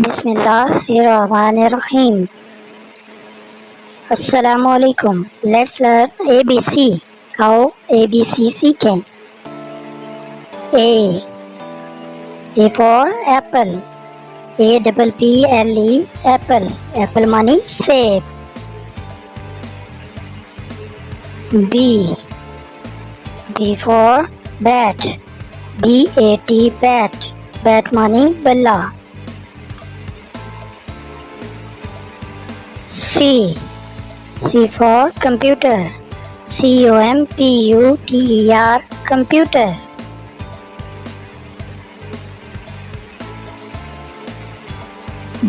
Bismillahirrahmanirrahim. Assalamu alaikum. Let's learn ABC. How ABC सीखें. A for apple. APPLE apple. Apple मानी सेब. B for bat. BAT bat. Bat मानी बल्ला. C for computer. COMPUTER computer.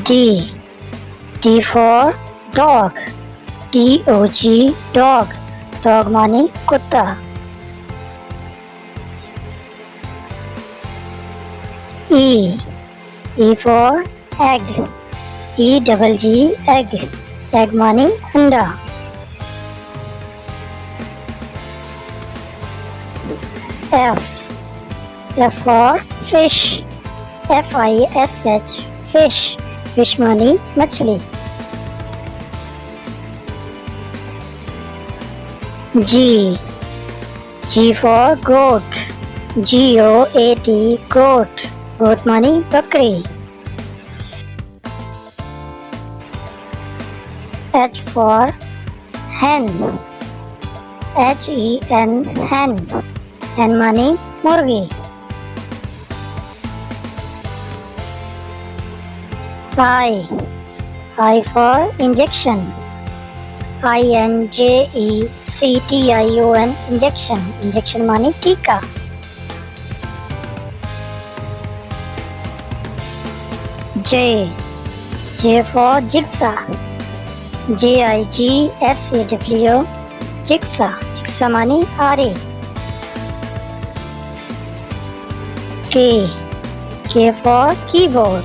D for dog. DOG dog. Dog माने कुत्ता. E for egg. EGG egg. Egg माने अंडा. F for fish. FISH fish. Fish माने मछली. G for goat. GOAT goat. Goat माने बकरी. H for hen. HEN hen. Hen माने मुर्गी. I for injection. INJECTION injection. Injection माने टीका. J for Jigsaw. JIGSAW Jigsaw. Jigsaw माने आरे. K for keyboard.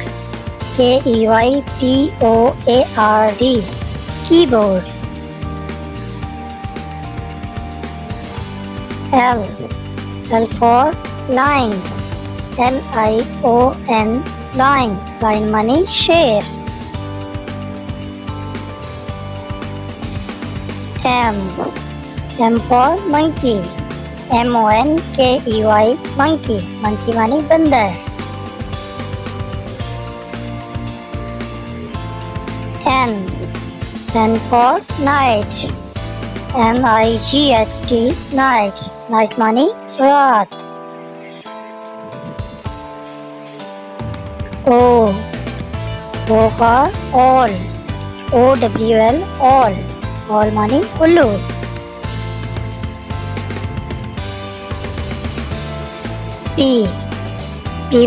KEYBOARD keyboard. L for line. LION line. Line माने शेर. M for monkey. MONKEY monkey. Monkey माने बंदर. N for night. NIGHT night. Night माने रात. O for all. OWL all. All माने उल्लू. P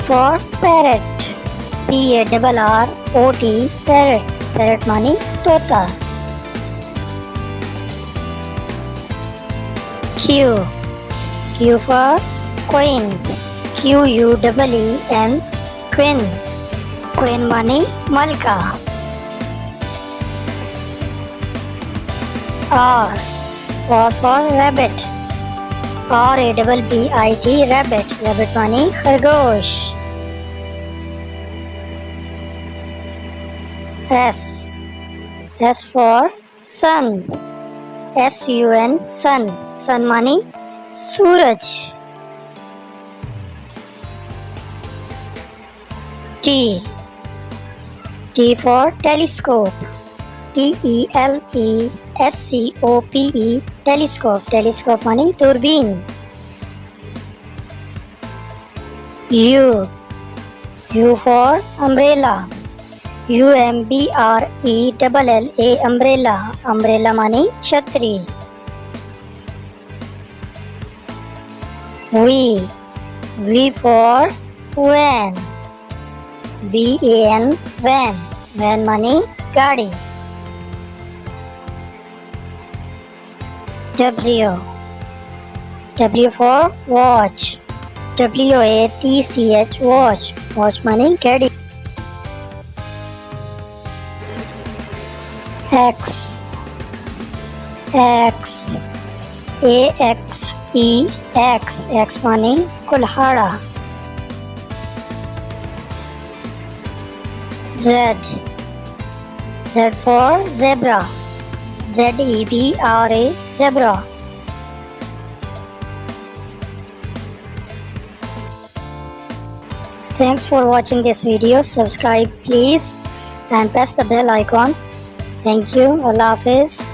for parrot. PARROT parrot. Parrot माने तोता. Q for queen. QUEEN queen. Queen माने मलका. R for rabbit. RABBIT rabbit. Rabbit माने खरगोश. S for sun. SUN sun. Sun माने सूरज. T for telescope. TELESCOPE telescope. Telescope माने दूरबीन. U for umbrella. UMBRELLA umbrella. Umbrella माने छतरी. V for van. VAN van. Van माने गाड़ी. W for watch. WATCH watch. Watch माने घड़ी. X AXE X माने कुल्हाड़ा. Z. Z for zebra. Z-E-B-R-A, zebra. Thanks for watching this video. Subscribe please and press the bell icon. Thank you. Allah Hafiz.